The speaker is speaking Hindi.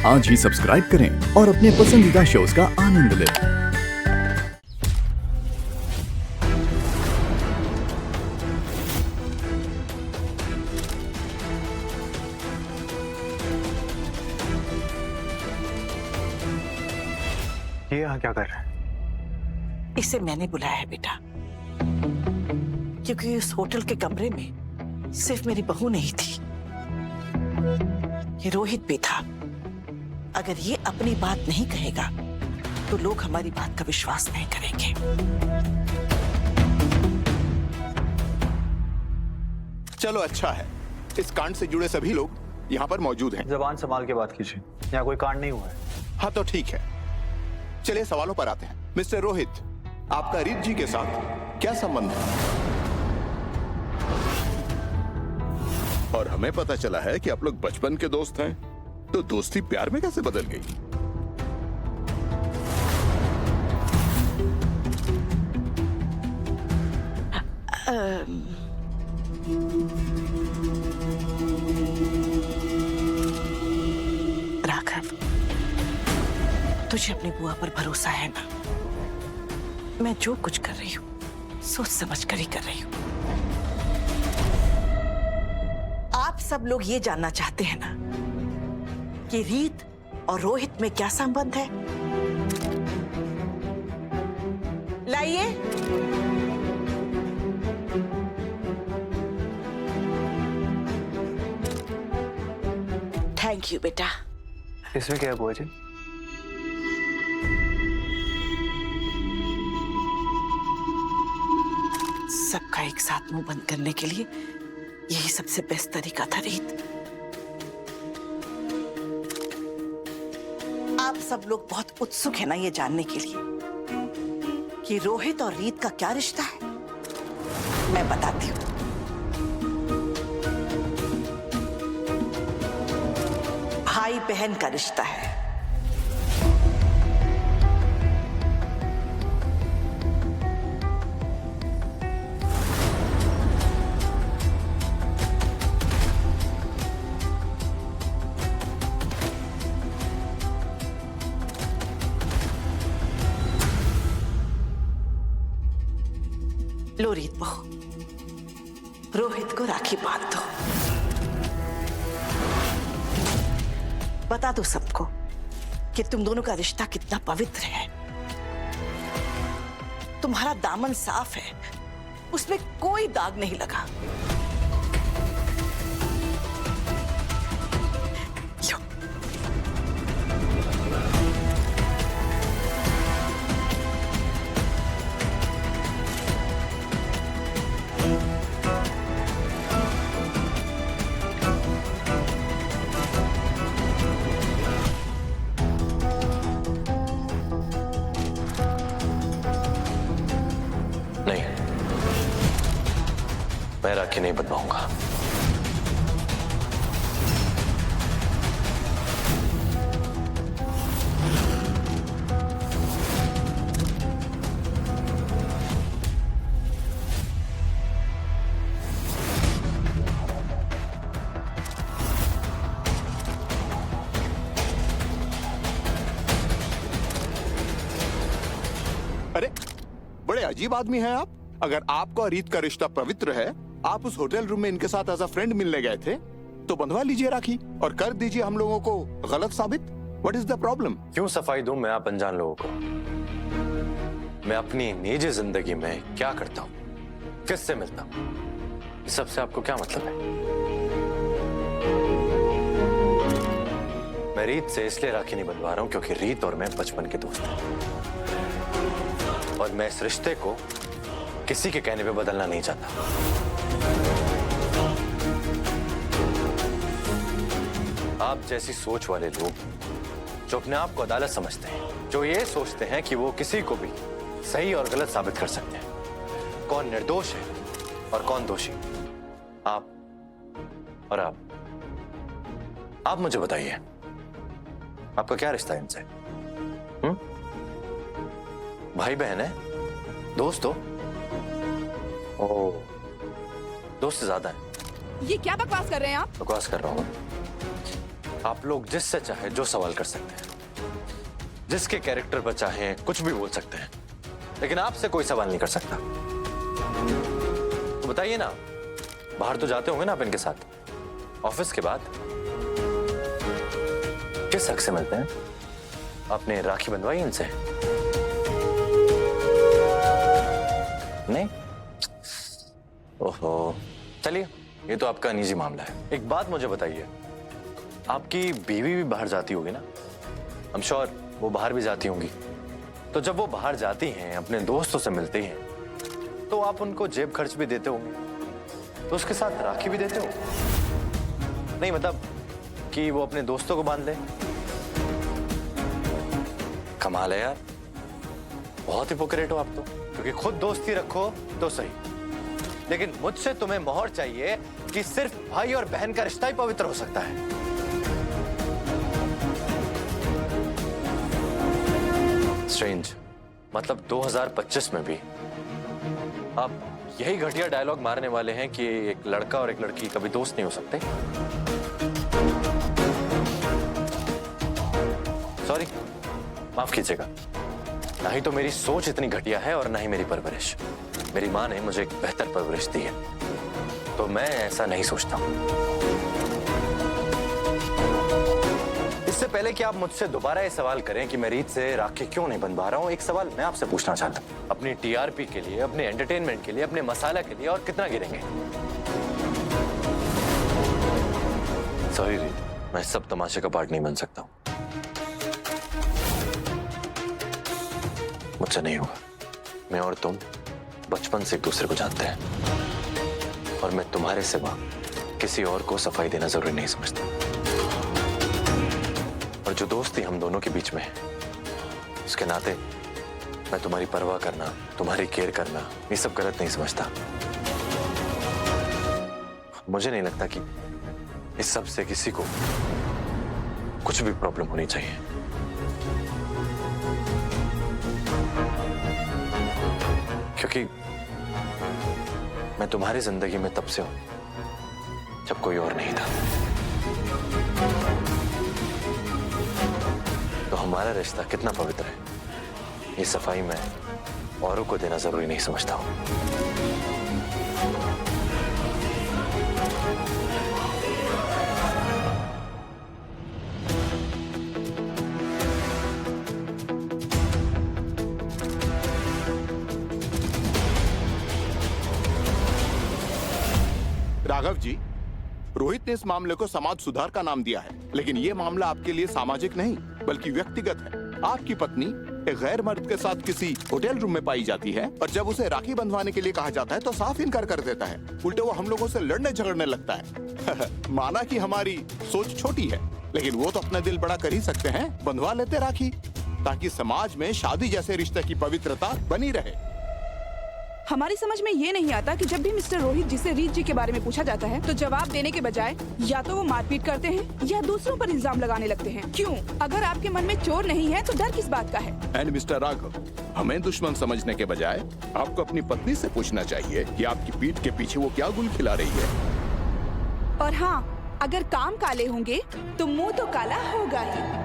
आज ही सब्सक्राइब करें और अपने पसंदीदा शोज का आनंद लें। ये यहाँ क्या कर रहा है? इसे मैंने बुलाया है बेटा, क्योंकि इस होटल के कमरे में सिर्फ मेरी बहू नहीं थी, ये रोहित भी था। अगर ये अपनी बात नहीं कहेगा तो लोग हमारी बात का विश्वास नहीं करेंगे। चलो अच्छा है, इस कांड से जुड़े सभी लोग यहाँ पर मौजूद हैं। जबान संभाल के बात कीजिए, यहाँ कोई कांड नहीं हुआ है। हाँ तो ठीक है, चलिए सवालों पर आते हैं। मिस्टर रोहित, आपका रीत जी के साथ क्या संबंध है? और हमें पता चला है कि आप लोग बचपन के दोस्त हैं, तो दोस्ती प्यार में कैसे बदल गई? राघव, तुझे अपनी बुआ पर भरोसा है ना? मैं जो कुछ कर रही हूँ सोच समझ कर ही कर रही हूँ। आप सब लोग ये जानना चाहते हैं ना कि रीत और रोहित में क्या संबंध है? लाइए। थैंक यू बेटा। इसमें क्या है बुआ जी? सबका एक साथ मुंह बंद करने के लिए यही सबसे बेस्ट तरीका था रीत। आप सब लोग बहुत उत्सुक है ना ये जानने के लिए कि रोहित और रीत का क्या रिश्ता है? मैं बताती हूँ। भाई बहन का रिश्ता है। लो रीत बहू, रोहित को राखी बांध दो। बता दो सबको कि तुम दोनों का रिश्ता कितना पवित्र है। तुम्हारा दामन साफ है, उसमें कोई दाग नहीं लगा। लो। नहीं, मैं राखी नहीं बंधवाऊंगा। अरे बड़े अजीब आदमी हैं आप। अगर आपका रीत का रिश्ता पवित्र है, आप उस होटल रूम में इनके साथ एज अ फ्रेंड मिलने गए थे, तो बंधवा लीजिए राखी और कर दीजिए हम लोगों को गलत साबित। What is the problem? क्यों सफाई दूं मैं आप अनजान लोगों को? मैं अपनी निजी जिंदगी में क्या करता हूं, किससे मिलता हूं, इस सबसे आपको क्या मतलब है? मैं रीत से इसलिए राखी नहीं बंधवा रहा हूं क्योंकि रीत और मैं बचपन के दोस्त हैं और मैं इस रिश्ते को किसी के कहने पे बदलना नहीं चाहता। आप जैसी सोच वाले लोग जो अपने आप को अदालत समझते हैं, जो ये सोचते हैं कि वो किसी को भी सही और गलत साबित कर सकते हैं, कौन निर्दोष है और कौन दोषी, आप और आप मुझे बताइए, आपका क्या रिश्ता है इनसे? भाई बहन है, दोस्त हो? ओह, दोस्त से ज्यादा है। ये क्या बकवास कर रहे हैं आप? बकवास कर रहा हूँ। आप लोग जिससे चाहे जो सवाल कर सकते हैं, जिसके कैरेक्टर पर चाहे कुछ भी बोल सकते हैं, लेकिन आपसे कोई सवाल नहीं कर सकता। तो बताइए ना, बाहर तो जाते होंगे ना आप इनके साथ, ऑफिस के बाद किस हक से मिलते हैं? आपने राखी बंधवाई इनसे? नहीं? ओहो, चलिए ये तो आपका निजी मामला है। एक बात मुझे बताइए, आपकी बीवी भी बाहर जाती होगी ना? आई एम श्योर वो बाहर भी जाती होंगी। तो जब वो बाहर जाती हैं, अपने दोस्तों से मिलती हैं, तो आप उनको जेब खर्च भी देते होंगे, तो उसके साथ राखी भी देते हो? नहीं मतलब कि वो अपने दोस्तों को बांध ले। कमाल है यार, बहुत हिपोक्रेट हो आप तो। क्योंकि खुद दोस्ती रखो तो सही, लेकिन मुझसे तुम्हें मोहर चाहिए कि सिर्फ भाई और बहन का रिश्ता ही पवित्र हो सकता है। स्ट्रेंज, मतलब 2025 में भी आप यही घटिया डायलॉग मारने वाले हैं कि एक लड़का और एक लड़की कभी दोस्त नहीं हो सकते? सॉरी, माफ कीजिएगा। ना ही तो मेरी सोच इतनी घटिया है और ना ही मेरी परवरिश। मेरी माँ ने मुझे एक बेहतर परवरिश दी है, तो मैं ऐसा नहीं सोचता हूं। इससे पहले कि आप मुझसे दोबारा ये सवाल करें कि मैं रीत से राखी क्यों नहीं बंधवा रहा हूं, एक सवाल मैं आपसे पूछना चाहता हूं। अपनी टीआरपी के लिए, अपने एंटरटेनमेंट के लिए, अपने मसाला के लिए और कितना गिरेंगे? सॉरी रीत, मैं सब तमाशे का पार्ट नहीं बन सकता हूं। मुझसे नहीं होगा। मैं और तुम बचपन से एक दूसरे को जानते हैं, और मैं तुम्हारे सिवा किसी और को सफाई देना जरूरी नहीं समझता। और जो दोस्ती हम दोनों के बीच में है, उसके नाते मैं तुम्हारी परवाह करना, तुम्हारी केयर करना, ये सब गलत नहीं समझता। मुझे नहीं लगता कि इस सब से किसी को कुछ भी प्रॉब्लम होनी चाहिए। क्योंकि मैं तुम्हारी जिंदगी में तब से हूं जब कोई और नहीं था। तो हमारा रिश्ता कितना पवित्र है, ये सफाई मैं औरों को देना जरूरी नहीं समझता हूं। राघव जी, रोहित ने इस मामले को समाज सुधार का नाम दिया है, लेकिन ये मामला आपके लिए सामाजिक नहीं बल्कि व्यक्तिगत है। आपकी पत्नी एक गैर मर्द के साथ किसी होटल रूम में पाई जाती है, और जब उसे राखी बंधवाने के लिए कहा जाता है तो साफ इनकार कर देता है। उल्टे वो हम लोगों से लड़ने झगड़ने लगता है। माना कि हमारी सोच छोटी है, लेकिन वो तो अपना दिल बड़ा कर ही सकते हैं। बंधवा लेते राखी, ताकि समाज में शादी जैसे रिश्ते की पवित्रता बनी रहे। हमारी समझ में ये नहीं आता कि जब भी मिस्टर रोहित जी से रीत जी के बारे में पूछा जाता है, तो जवाब देने के बजाय या तो वो मारपीट करते हैं या दूसरों पर इल्जाम लगाने लगते हैं। क्यों? अगर आपके मन में चोर नहीं है तो डर किस बात का है? एंड मिस्टर राघव, हमें दुश्मन समझने के बजाय आपको अपनी पत्नी से पूछना चाहिए कि आपकी पीठ के पीछे वो क्या गुल खिला रही है। और हाँ, अगर काम काले होंगे तो मुंह तो काला होगा ही।